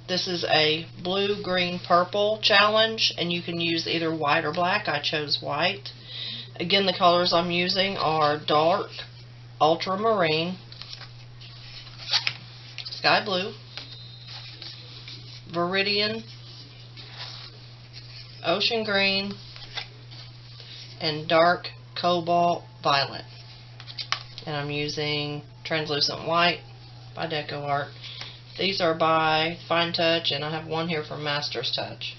This is a blue, green, purple challenge, and you can use either white or black. I chose white. Again, the colors I'm using are dark, ultramarine, sky blue, Viridian, ocean green, and dark cobalt violet. And I'm using translucent white by Deco Art. These are by Fine Touch, and I have one here from Master's Touch.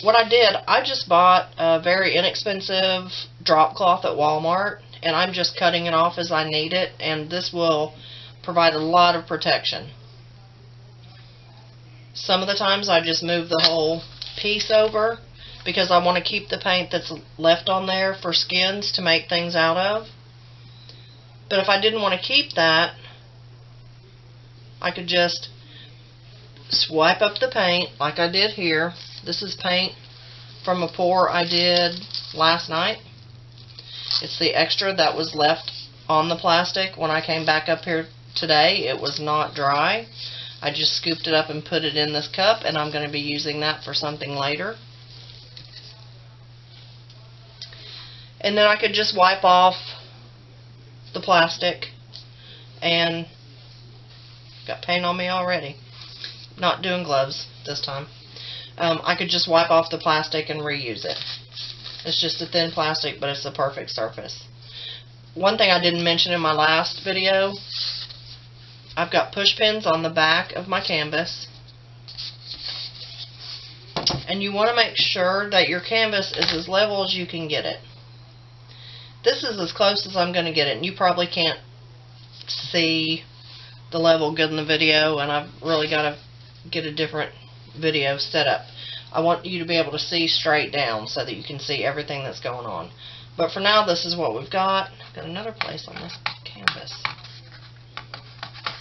What I did, I just bought a very inexpensive drop cloth at Walmart, and I'm just cutting it off as I need it, and this will provide a lot of protection. Some of the times I just move the whole piece over because I want to keep the paint that's left on there for skins to make things out of. But if I didn't want to keep that, I could just swipe up the paint like I did here. This is paint from a pour I did last night. It's the extra that was left on the plastic when I came back up here today. It was not dry. I just scooped it up and put it in this cup, and I'm going to be using that for something later. And then I could just wipe off the plastic, and got paint on me already. Not doing gloves this time. I could just wipe off the plastic and reuse it. It's just a thin plastic, but it's the perfect surface. One thing I didn't mention in my last video, I've got push pins on the back of my canvas. And you want to make sure that your canvas is as level as you can get it. This is as close as I'm going to get it, and you probably can't see the level good in the video, and I've really got to get a different video set up. I want you to be able to see straight down so that you can see everything that's going on. But for now, this is what we've got. I've got another place on this canvas.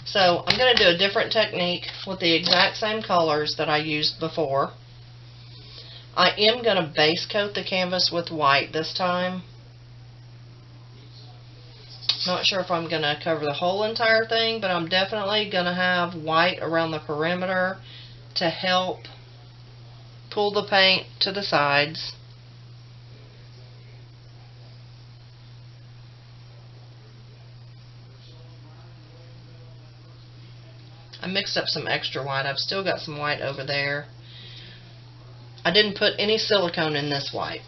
So I'm going to do a different technique with the exact same colors that I used before. I am going to base coat the canvas with white this time. Not sure if I'm going to cover the whole entire thing, but I'm definitely going to have white around the perimeter to help pull the paint to the sides. I mixed up some extra white. I've still got some white over there. I didn't put any silicone in this white.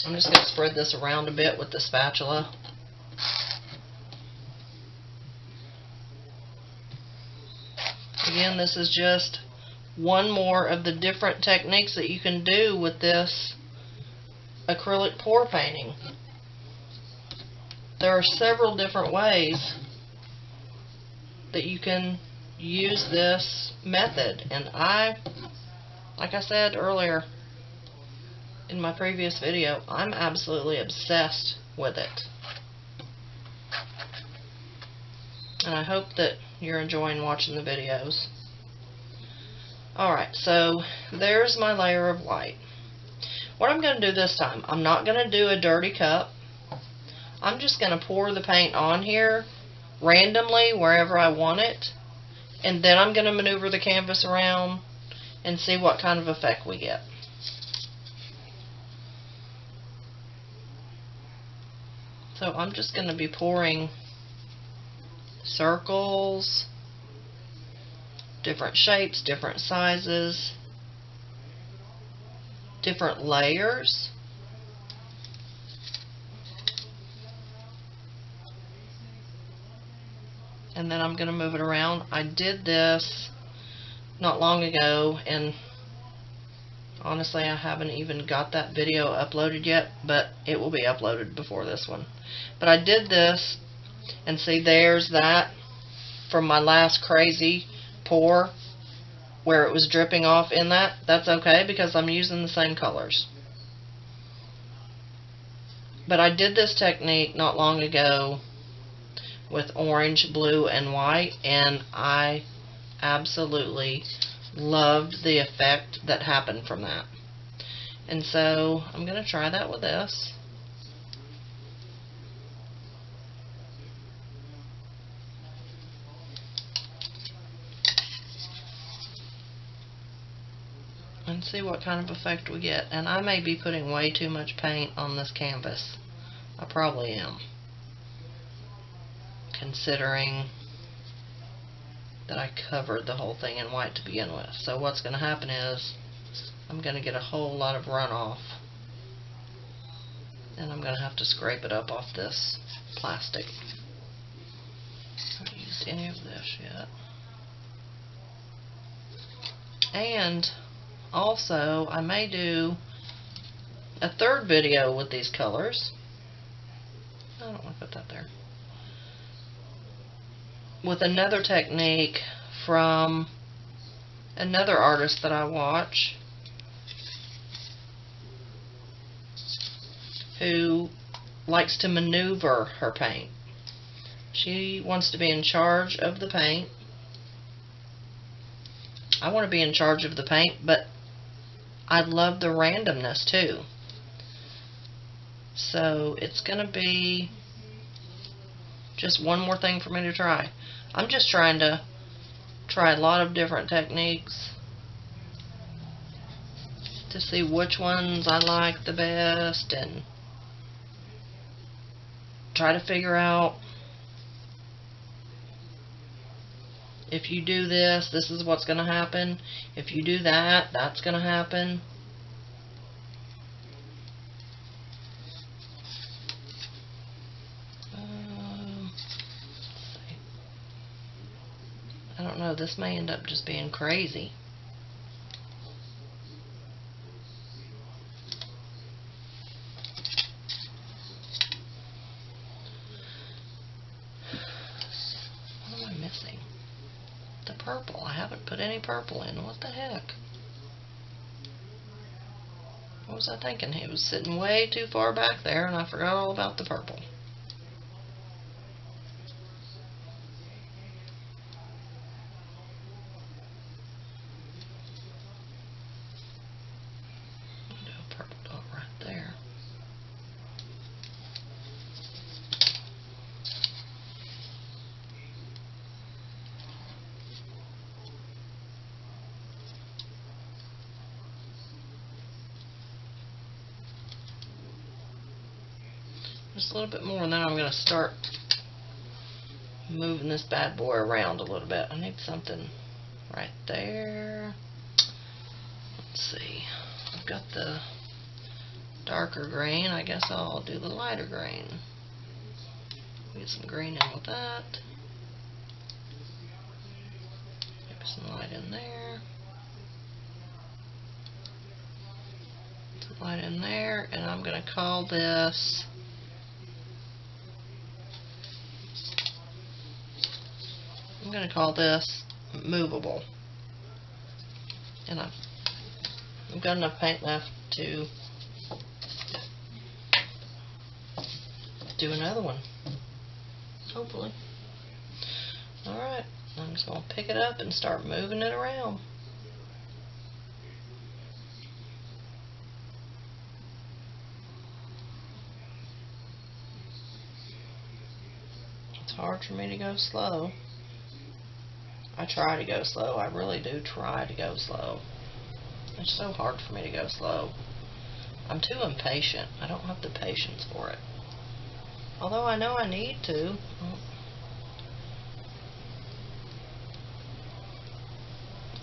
I'm just going to spread this around a bit with the spatula. Again, this is just one more of the different techniques that you can do with this acrylic pour painting. There are several different ways that you can use this method, and like I said earlier in my previous video, I'm absolutely obsessed with it. And I hope that you're enjoying watching the videos. Alright, so there's my layer of white. What I'm going to do this time, I'm not going to do a dirty cup. I'm just going to pour the paint on here randomly wherever I want it. And then I'm going to maneuver the canvas around and see what kind of effect we get. So I'm just going to be pouring circles, different shapes, different sizes, different layers. And then I'm going to move it around. I did this not long ago, and honestly I haven't even got that video uploaded yet, but it will be uploaded before this one. But I did this, and see, there's that from my last crazy pour where it was dripping off in that. That's okay because I'm using the same colors. But I did this technique not long ago with orange, blue, and white, and I absolutely loved the effect that happened from that. And so I'm going to try that with this. and see what kind of effect we get. And I may be putting way too much paint on this canvas. I probably am, considering that I covered the whole thing in white to begin with. So what's going to happen is I'm going to get a whole lot of runoff, and I'm going to have to scrape it up off this plastic. I haven't used any of this yet. And also, I may do a third video with these colors. I don't want to put that there. With another technique from another artist that I watch, who likes to maneuver her paint. She wants to be in charge of the paint. I want to be in charge of the paint, but I love the randomness too. So it's going to be just one more thing for me to try. I'm just trying to try a lot of different techniques to see which ones I like the best, and try to figure out, if you do this, this is what's going to happen. If you do that, that's going to happen. Let's see. I don't know. This may end up just being crazy. What am I missing? The purple. I haven't put any purple in. What the heck? What was I thinking? It was sitting way too far back there, and I forgot all about the purple. I'll do a purple dot right there. Just a little bit more, and then I'm going to start moving this bad boy around a little bit. I need something right there. Let's see. I've got the darker green. I guess I'll do the lighter green. Get some green in with that. Maybe some light in there. Some light in there, and I'm going to call this movable. And I've got enough paint left to do another one, hopefully. Alright, I'm just going to pick it up and start moving it around. It's hard for me to go slow. I try to go slow. I really do try to go slow. It's so hard for me to go slow. I'm too impatient. I don't have the patience for it. Although I know I need to.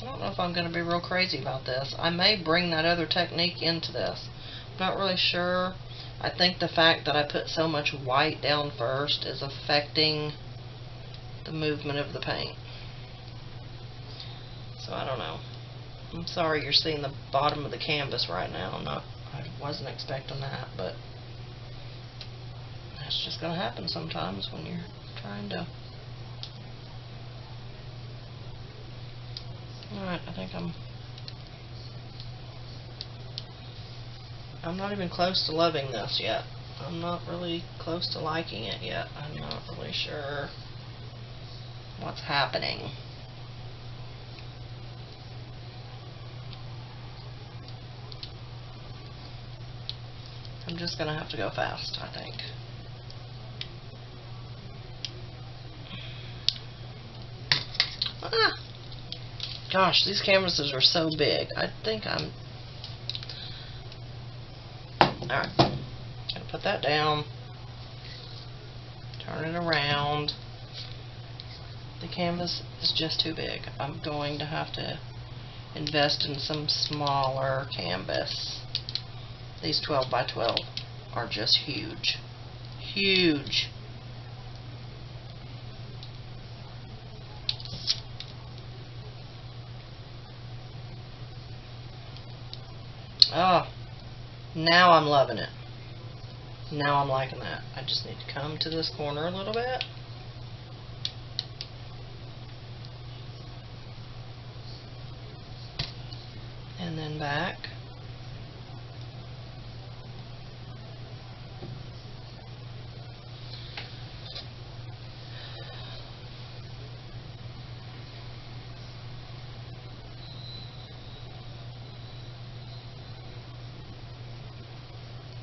I don't know if I'm going to be real crazy about this. I may bring that other technique into this. I'm not really sure. I think the fact that I put so much white down first is affecting the movement of the paint. So I don't know. I'm sorry you're seeing the bottom of the canvas right now. I wasn't expecting that, but that's just going to happen sometimes when you're trying to. Alright, I think I'm not even close to loving this yet. I'm not really close to liking it yet. I'm not really sure what's happening. I'm just going to have to go fast, I think. Ah! Gosh, these canvases are so big. I think I'm Alright, gonna put that down, turn it around. The canvas is just too big. I'm going to have to invest in some smaller canvas. These 12 by 12 are just huge. Huge. Oh, now I'm loving it. Now I'm liking that. I just need to come to this corner a little bit. And then back.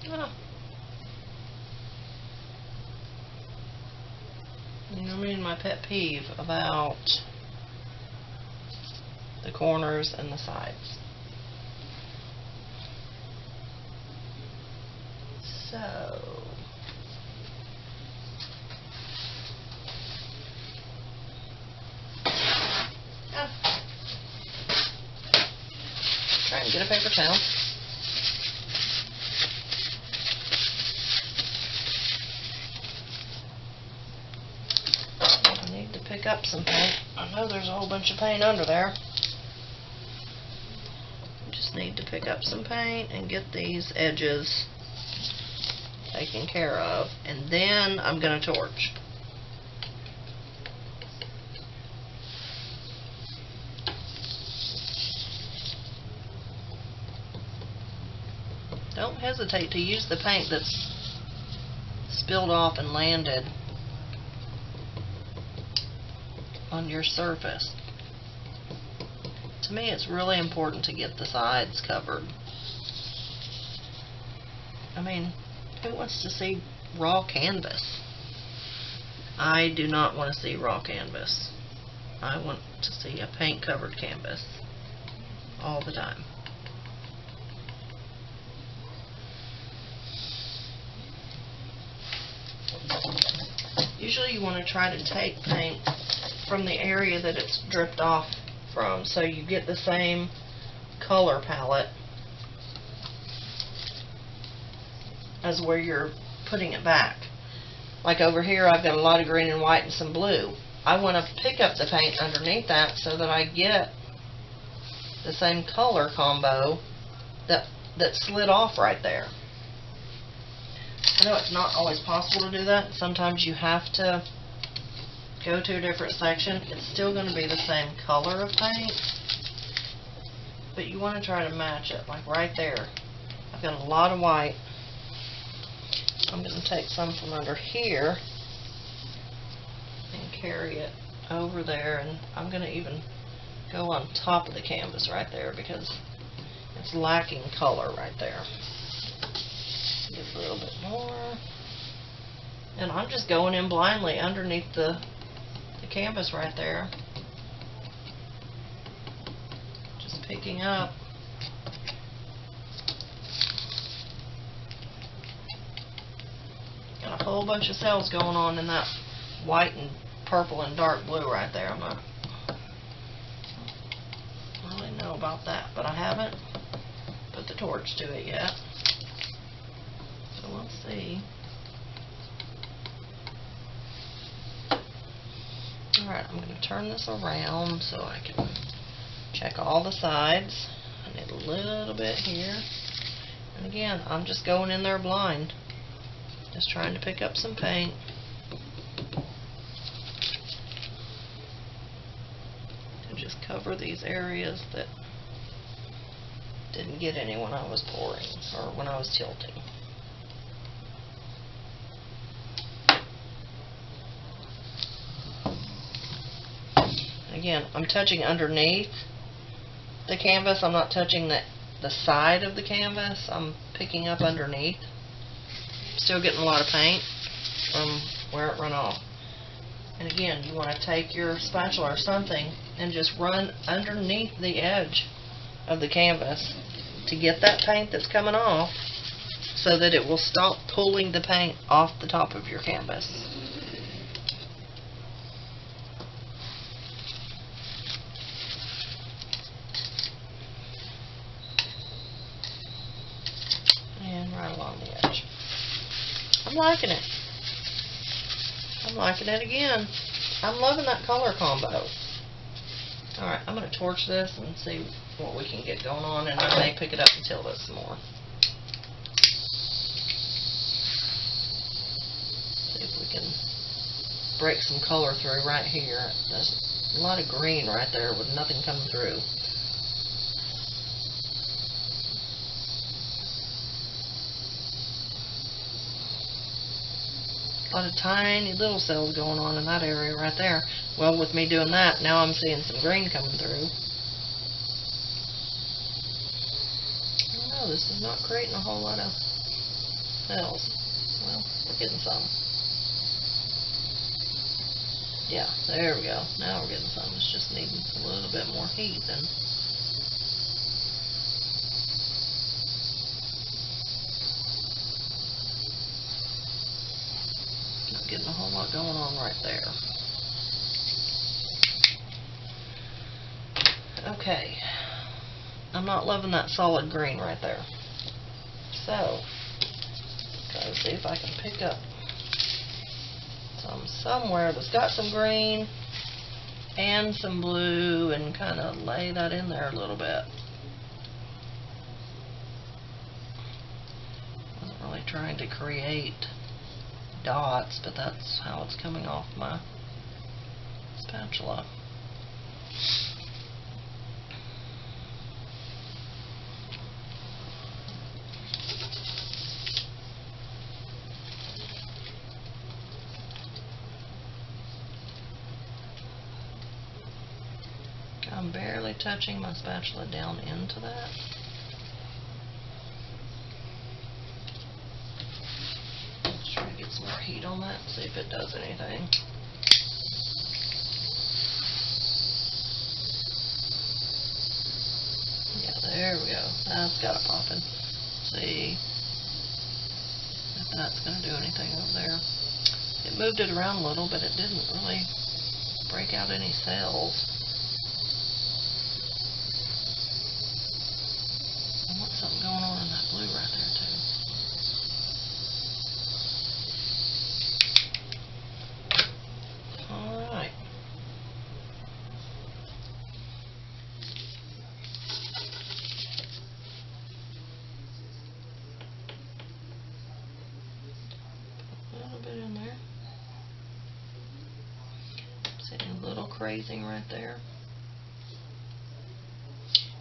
Oh. You know, I mean, my pet peeve about the corners and the sides. So, try and get a paper towel. I need to pick up some paint. I know there's a whole bunch of paint under there. Just need to pick up some paint and get these edges taken care of, and then I'm going to torch. Don't hesitate to use the paint that's spilled off and landed on your surface. To me, it's really important to get the sides covered. I mean, who wants to see raw canvas? I do not want to see raw canvas. I want to see a paint covered canvas all the time. Usually you want to try to take paint from the area that it's dripped off from, so you get the same color palette as where you're putting it back. Like over here, I've got a lot of green and white and some blue. I want to pick up the paint underneath that so that I get the same color combo that slid off right there. I know it's not always possible to do that. Sometimes you have to go to a different section. It's still going to be the same color of paint, but you want to try to match it. Like right there, I've got a lot of white. I'm going to take some from under here and carry it over there, and I'm going to even go on top of the canvas right there because it's lacking color right there. Get a little bit more, and I'm just going in blindly underneath the canvas right there, just picking up. Got a whole bunch of cells going on in that white and purple and dark blue right there. I'm not really know about that, but I haven't put the torch to it yet. So we'll see. Alright, I'm going to turn this around so I can check all the sides. I need a little bit here. And again, I'm just going in there blind. Just trying to pick up some paint. To just cover these areas that didn't get any when I was pouring or when I was tilting. Again, I'm touching underneath the canvas. I'm not touching the side of the canvas. I'm picking up underneath. Still getting a lot of paint from where it run off. And again, you want to take your spatula or something and just run underneath the edge of the canvas to get that paint that's coming off so that it will stop pulling the paint off the top of your canvas. And right along the edge. I'm liking it. I'm liking it again. I'm loving that color combo. Alright, I'm going to torch this and see what we can get going on, and I may pick it up and tilt it some more. See if we can break some color through right here. There's a lot of green right there with nothing coming through. A lot of tiny little cells going on in that area right there. Well, with me doing that, now I'm seeing some green coming through. I don't know, this is not creating a whole lot of cells. Well, we're getting some. Yeah, there we go. Now we're getting some. It's just needing a little bit more heat then. Not getting a whole lot going on right there. Okay. I'm not loving that solid green right there. So, gotta see if I can pick up some somewhere that's got some green and some blue and kind of lay that in there a little bit. Wasn't really trying to create dots, but that's how it's coming off my spatula. I'm barely touching my spatula down into that. Let's try to get some more heat on that and see if it does anything. Yeah, there we go. That's got it popping. See if that's going to do anything over there. It moved it around a little, but it didn't really break out any cells. I want something going on in that blue right there too. Alright. Put a little bit in there. See a little crazing right there.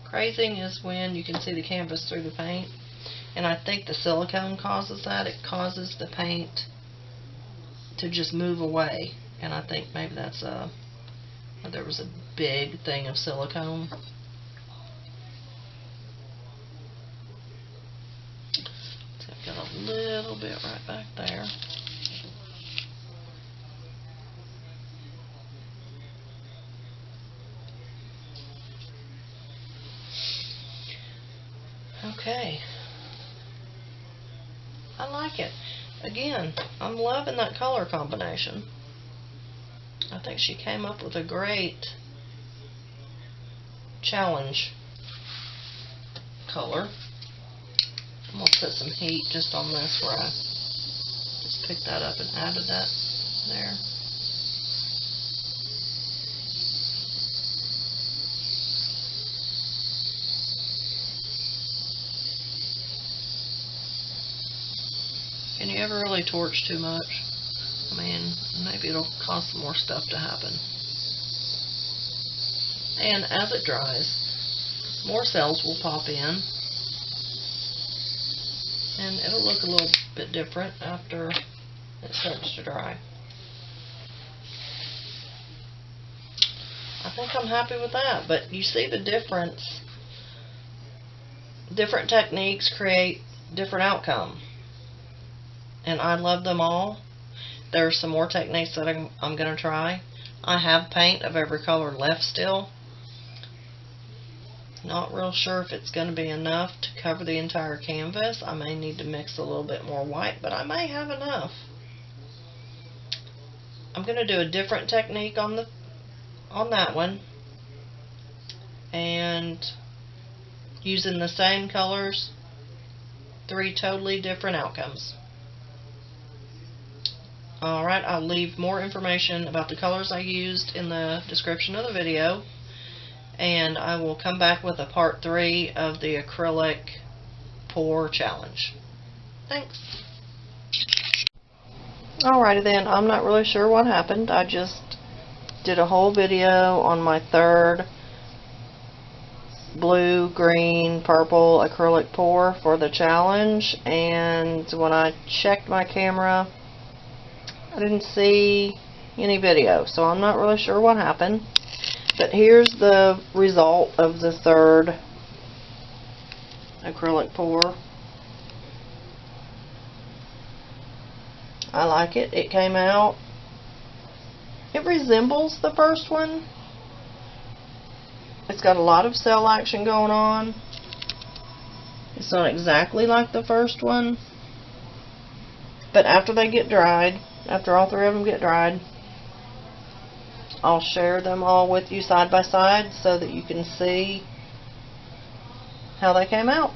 Crazing is when you can see the canvas through the paint, and I think the silicone causes that. It causes the paint to just move away, and I think maybe that's there was a big thing of silicone. So I've got a little bit right back there. Okay. I like it. Again, I'm loving that color combination. I think she came up with a great challenge color. I'm going to put some heat just on this where I just picked that up and added that there. Can you ever really torch too much? I mean, maybe it'll cause some more stuff to happen. And as it dries, more cells will pop in, and it'll look a little bit different after it starts to dry. I think I'm happy with that, but you see the difference. Different techniques create different outcome. And I love them all. There are some more techniques that I'm going to try. I have paint of every color left still. Not real sure if it's going to be enough to cover the entire canvas. I may need to mix a little bit more white, but I may have enough. I'm going to do a different technique on that one, and using the same colors, 3 totally different outcomes. Alright, I'll leave more information about the colors I used in the description of the video, and I will come back with a part 3 of the acrylic pour challenge. Thanks. Alrighty then, I'm not really sure what happened. I just did a whole video on my 3rd blue, green, purple acrylic pour for the challenge, and when I checked my camera, I didn't see any video, so I'm not really sure what happened. But here's the result of the 3rd acrylic pour. I like it. It came out. It resembles the first one. It's got a lot of cell action going on. It's not exactly like the first one. But after they get dried, after all 3 of them get dried, I'll share them all with you side by side so that you can see how they came out.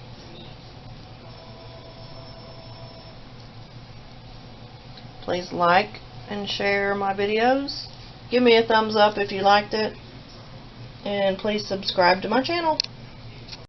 Please like and share my videos. Give me a thumbs up if you liked it. And please subscribe to my channel.